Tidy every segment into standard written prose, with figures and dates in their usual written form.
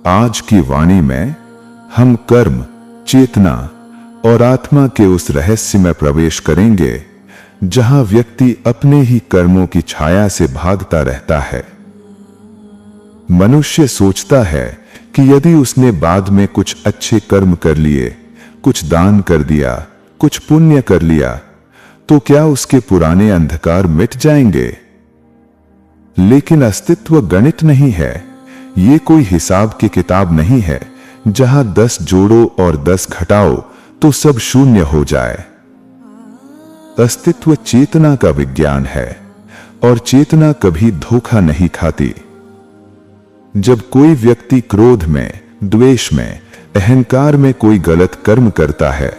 आज की वाणी में हम कर्म, चेतना और आत्मा के उस रहस्य में प्रवेश करेंगे जहां व्यक्ति अपने ही कर्मों की छाया से भागता रहता है। मनुष्य सोचता है कि यदि उसने बाद में कुछ अच्छे कर्म कर लिए, कुछ दान कर दिया, कुछ पुण्य कर लिया, तो क्या उसके पुराने अंधकार मिट जाएंगे? लेकिन अस्तित्व गणित नहीं है। ये कोई हिसाब की किताब नहीं है जहां 10 जोड़ो और 10 घटाओ तो सब शून्य हो जाए। अस्तित्व चेतना का विज्ञान है और चेतना कभी धोखा नहीं खाती। जब कोई व्यक्ति क्रोध में, द्वेष में, अहंकार में कोई गलत कर्म करता है,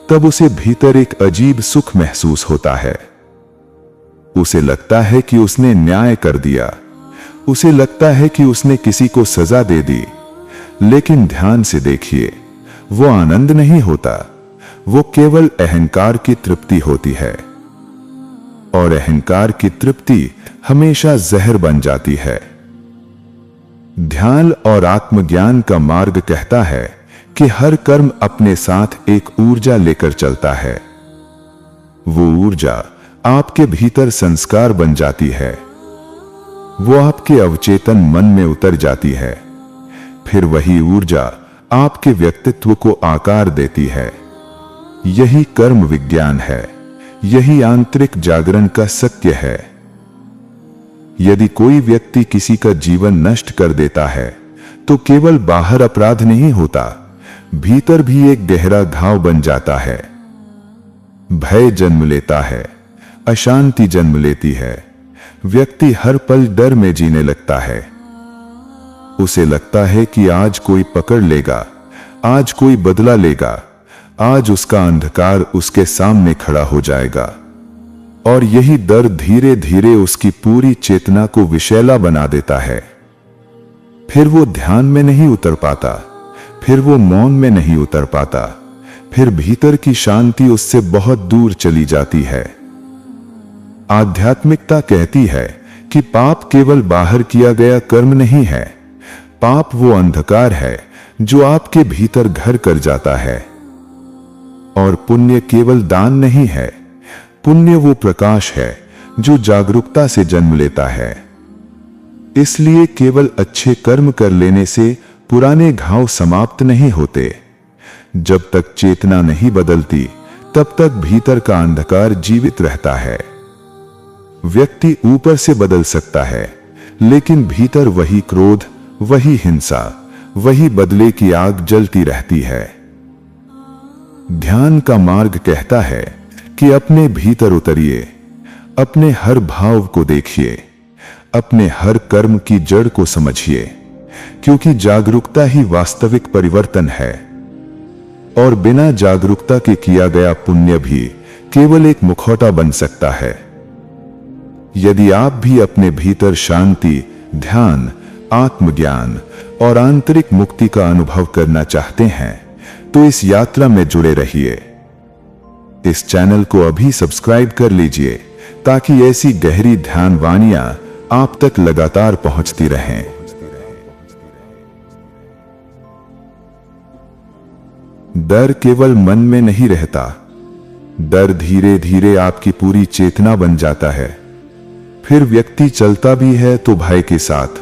तब उसे भीतर एक अजीब सुख महसूस होता है। उसे लगता है कि उसने न्याय कर दिया, उसे लगता है कि उसने किसी को सजा दे दी। लेकिन ध्यान से देखिए, वो आनंद नहीं होता, वो केवल अहंकार की तृप्ति होती है। और अहंकार की तृप्ति हमेशा जहर बन जाती है। ध्यान और आत्मज्ञान का मार्ग कहता है कि हर कर्म अपने साथ एक ऊर्जा लेकर चलता है। वो ऊर्जा आपके भीतर संस्कार बन जाती है, वो आपके अवचेतन मन में उतर जाती है। फिर वही ऊर्जा आपके व्यक्तित्व को आकार देती है। यही कर्म विज्ञान है, यही आंतरिक जागरण का सत्य है। यदि कोई व्यक्ति किसी का जीवन नष्ट कर देता है तो केवल बाहर अपराध नहीं होता, भीतर भी एक गहरा घाव बन जाता है। भय जन्म लेता है, अशांति जन्म लेती है। व्यक्ति हर पल डर में जीने लगता है। उसे लगता है कि आज कोई पकड़ लेगा, आज कोई बदला लेगा, आज उसका अंधकार उसके सामने खड़ा हो जाएगा। और यही डर धीरे धीरे उसकी पूरी चेतना को विषैला बना देता है। फिर वो ध्यान में नहीं उतर पाता, फिर वो मौन में नहीं उतर पाता, फिर भीतर की शांति उससे बहुत दूर चली जाती है। आध्यात्मिकता कहती है कि पाप केवल बाहर किया गया कर्म नहीं है, पाप वो अंधकार है जो आपके भीतर घर कर जाता है। और पुण्य केवल दान नहीं है, पुण्य वो प्रकाश है जो जागरूकता से जन्म लेता है। इसलिए केवल अच्छे कर्म कर लेने से पुराने घाव समाप्त नहीं होते। जब तक चेतना नहीं बदलती, तब तक भीतर का अंधकार जीवित रहता है। व्यक्ति ऊपर से बदल सकता है, लेकिन भीतर वही क्रोध, वही हिंसा, वही बदले की आग जलती रहती है। ध्यान का मार्ग कहता है कि अपने भीतर उतरिए, अपने हर भाव को देखिए, अपने हर कर्म की जड़ को समझिए, क्योंकि जागरूकता ही वास्तविक परिवर्तन है। और बिना जागरूकता के किया गया पुण्य भी केवल एक मुखौटा बन सकता है। यदि आप भी अपने भीतर शांति, ध्यान, आत्मज्ञान और आंतरिक मुक्ति का अनुभव करना चाहते हैं, तो इस यात्रा में जुड़े रहिए। इस चैनल को अभी सब्सक्राइब कर लीजिए ताकि ऐसी गहरी ध्यान वाणियां आप तक लगातार पहुंचती रहें। डर केवल मन में नहीं रहता, डर धीरे धीरे आपकी पूरी चेतना बन जाता है। फिर व्यक्ति चलता भी है तो भय के साथ,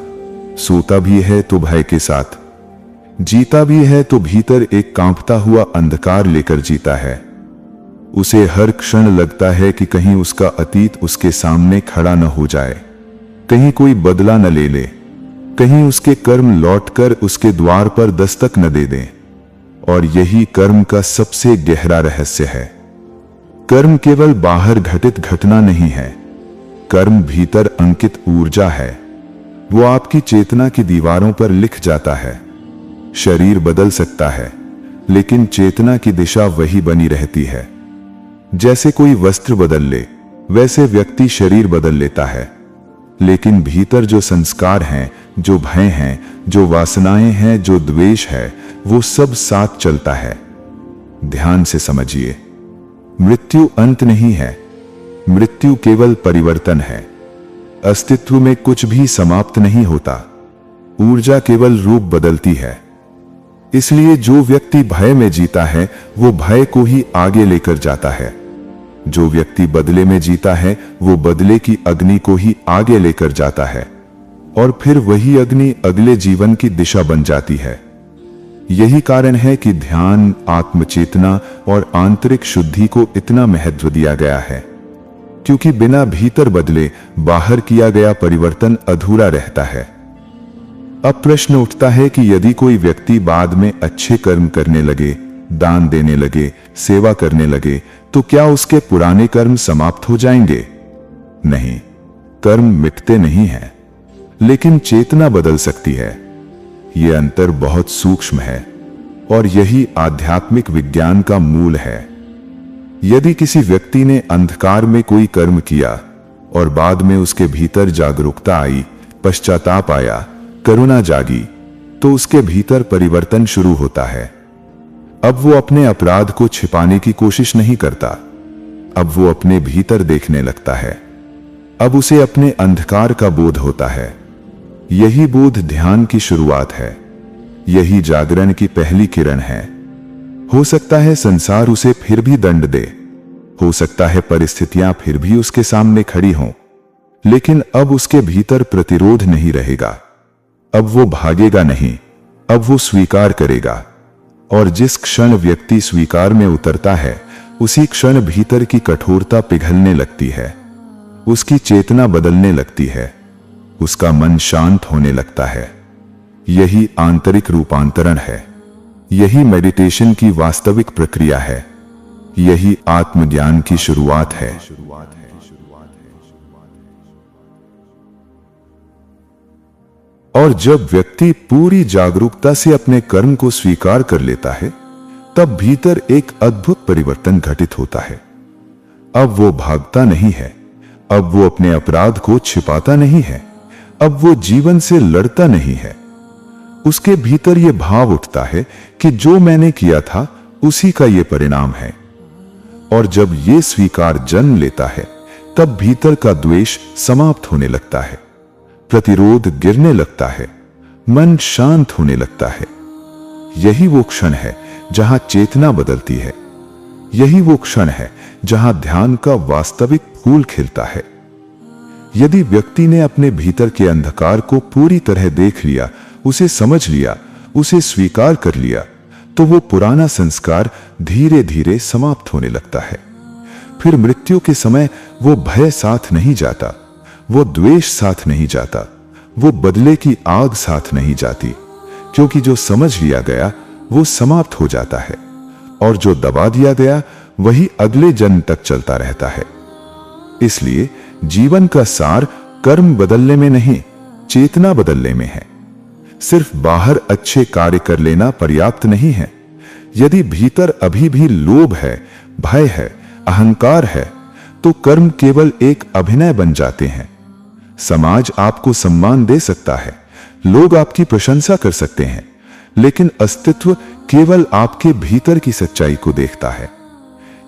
सोता भी है तो भय के साथ, जीता भी है तो भीतर एक कांपता हुआ अंधकार लेकर जीता है। उसे हर क्षण लगता है कि कहीं उसका अतीत उसके सामने खड़ा न हो जाए, कहीं कोई बदला न ले ले, कहीं उसके कर्म लौटकर उसके द्वार पर दस्तक न दे दें। और यही कर्म का सबसे गहरा रहस्य है। कर्म केवल बाहर घटित घटना नहीं है, कर्म भीतर अंकित ऊर्जा है। वो आपकी चेतना की दीवारों पर लिख जाता है। शरीर बदल सकता है, लेकिन चेतना की दिशा वही बनी रहती है। जैसे कोई वस्त्र बदल ले, वैसे व्यक्ति शरीर बदल लेता है, लेकिन भीतर जो संस्कार हैं, जो भय हैं, जो वासनाएं हैं, जो द्वेष है, वो सब साथ चलता है। ध्यान से समझिए, मृत्यु अंत नहीं है, मृत्यु केवल परिवर्तन है। अस्तित्व में कुछ भी समाप्त नहीं होता, ऊर्जा केवल रूप बदलती है। इसलिए जो व्यक्ति भय में जीता है वो भय को ही आगे लेकर जाता है। जो व्यक्ति बदले में जीता है वो बदले की अग्नि को ही आगे लेकर जाता है और फिर वही अग्नि अगले जीवन की दिशा बन जाती है। यही कारण है कि ध्यान, आत्मचेतना और आंतरिक शुद्धि को इतना महत्व दिया गया है, क्योंकि बिना भीतर बदले बाहर किया गया परिवर्तन अधूरा रहता है। अब प्रश्न उठता है कि यदि कोई व्यक्ति बाद में अच्छे कर्म करने लगे, दान देने लगे, सेवा करने लगे, तो क्या उसके पुराने कर्म समाप्त हो जाएंगे? नहीं, कर्म मिटते नहीं हैं, लेकिन चेतना बदल सकती है। यह अंतर बहुत सूक्ष्म है और यही आध्यात्मिक विज्ञान का मूल है। यदि किसी व्यक्ति ने अंधकार में कोई कर्म किया और बाद में उसके भीतर जागरूकता आई, पश्चाताप आया, करुणा जागी, तो उसके भीतर परिवर्तन शुरू होता है। अब वो अपने अपराध को छिपाने की कोशिश नहीं करता, अब वो अपने भीतर देखने लगता है। अब उसे अपने अंधकार का बोध होता है। यही बोध ध्यान की शुरुआत है, यही जागरण की पहली किरण है। हो सकता है संसार उसे फिर भी दंड दे, हो सकता है परिस्थितियां फिर भी उसके सामने खड़ी हों, लेकिन अब उसके भीतर प्रतिरोध नहीं रहेगा। अब वो भागेगा नहीं, अब वो स्वीकार करेगा। और जिस क्षण व्यक्ति स्वीकार में उतरता है, उसी क्षण भीतर की कठोरता पिघलने लगती है, उसकी चेतना बदलने लगती है, उसका मन शांत होने लगता है। यही आंतरिक रूपांतरण है, यही मेडिटेशन की वास्तविक प्रक्रिया है, यही आत्मज्ञान की शुरुआत है। और जब व्यक्ति पूरी जागरूकता से अपने कर्म को स्वीकार कर लेता है, तब भीतर एक अद्भुत परिवर्तन घटित होता है। अब वो भागता नहीं है, अब वो अपने अपराध को छिपाता नहीं है, अब वो जीवन से लड़ता नहीं है। उसके भीतर ये भाव उठता है कि जो मैंने किया था उसी का ये परिणाम है। और जब ये स्वीकार जन्म लेता है, तब भीतर का द्वेष समाप्त होने लगता है, प्रतिरोध गिरने लगता है, मन शांत होने लगता है। यही वो क्षण है जहां चेतना बदलती है, यही वो क्षण है जहां ध्यान का वास्तविक फूल खिलता है। यदि व्यक्ति ने अपने भीतर के अंधकार को पूरी तरह देख लिया, उसे समझ लिया, उसे स्वीकार कर लिया, तो वो पुराना संस्कार धीरे धीरे समाप्त होने लगता है। फिर मृत्यु के समय वो भय साथ नहीं जाता, वो द्वेष साथ नहीं जाता, वो बदले की आग साथ नहीं जाती, क्योंकि जो समझ लिया गया वो समाप्त हो जाता है और जो दबा दिया गया वही अगले जन्म तक चलता रहता है। इसलिए जीवन का सार कर्म बदलने में नहीं, चेतना बदलने में है। सिर्फ बाहर अच्छे कार्य कर लेना पर्याप्त नहीं है। यदि भीतर अभी भी लोभ है, भय है, अहंकार है, तो कर्म केवल एक अभिनय बन जाते हैं। समाज आपको सम्मान दे सकता है, लोग आपकी प्रशंसा कर सकते हैं, लेकिन अस्तित्व केवल आपके भीतर की सच्चाई को देखता है।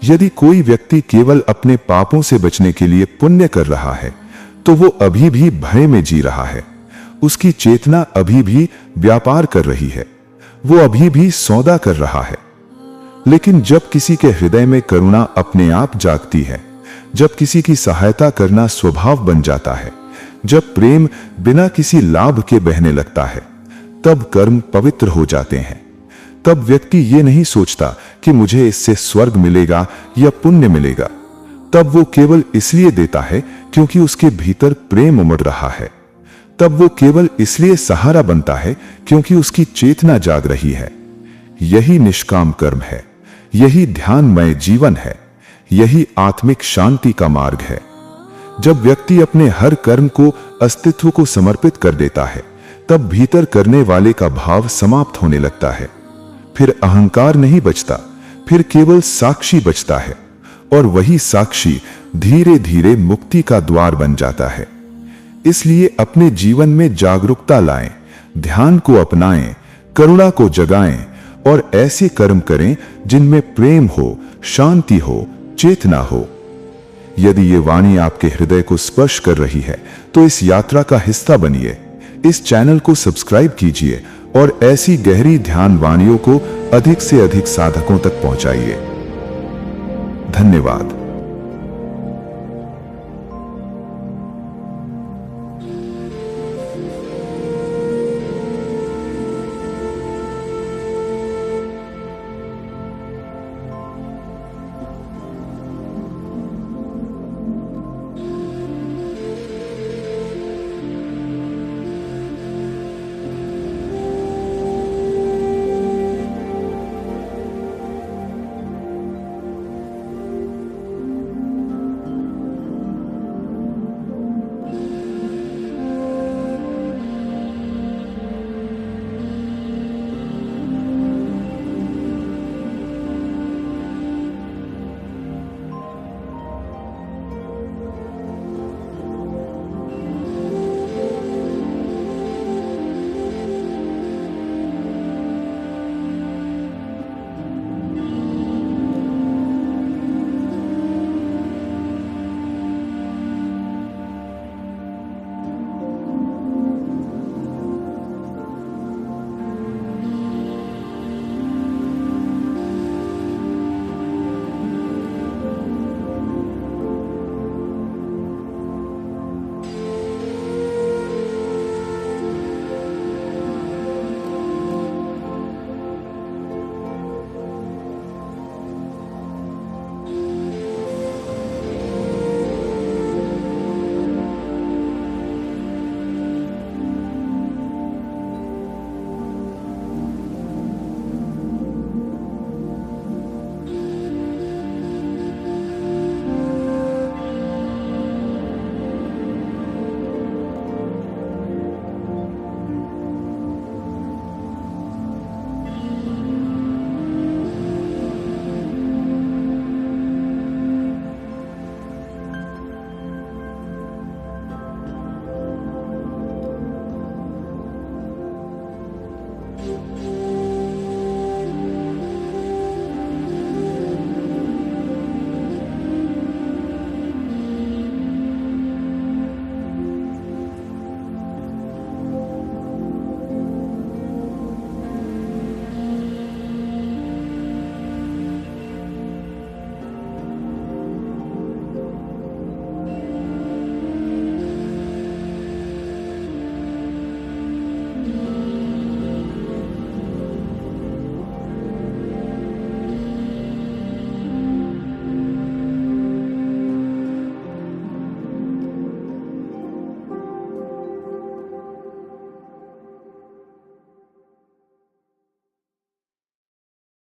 यदि कोई व्यक्ति केवल अपने पापों से बचने के लिए पुण्य कर रहा है, तो वो अभी भी भय में जी रहा है। उसकी चेतना अभी भी व्यापार कर रही है, वो अभी भी सौदा कर रहा है। लेकिन जब किसी के हृदय में करुणा अपने आप जागती है, जब किसी की सहायता करना स्वभाव बन जाता है, जब प्रेम बिना किसी लाभ के बहने लगता है, तब कर्म पवित्र हो जाते हैं। तब व्यक्ति ये नहीं सोचता कि मुझे इससे स्वर्ग मिलेगा या पुण्य मिलेगा। तब वो केवल इसलिए देता है क्योंकि उसके भीतर प्रेम उमड़ रहा है। तब वो केवल इसलिए सहारा बनता है क्योंकि उसकी चेतना जाग रही है। यही निष्काम कर्म है, यही ध्यानमय जीवन है, यही आत्मिक शांति का मार्ग है। जब व्यक्ति अपने हर कर्म को अस्तित्व को समर्पित कर देता है, तब भीतर करने वाले का भाव समाप्त होने लगता है। फिर अहंकार नहीं बचता, फिर केवल साक्षी बचता है, और वही साक्षी धीरे धीरे मुक्ति का द्वार बन जाता है। इसलिए अपने जीवन में जागरूकता लाएं, ध्यान को अपनाएं, करुणा को जगाएं और ऐसे कर्म करें जिनमें प्रेम हो, शांति हो, चेतना हो। यदि ये वाणी आपके हृदय को स्पर्श कर रही है, तो इस यात्रा का हिस्सा बनिए। इस चैनल को सब्सक्राइब कीजिए और ऐसी गहरी ध्यान वाणियों को अधिक से अधिक साधकों तक पहुंचाइए। धन्यवाद।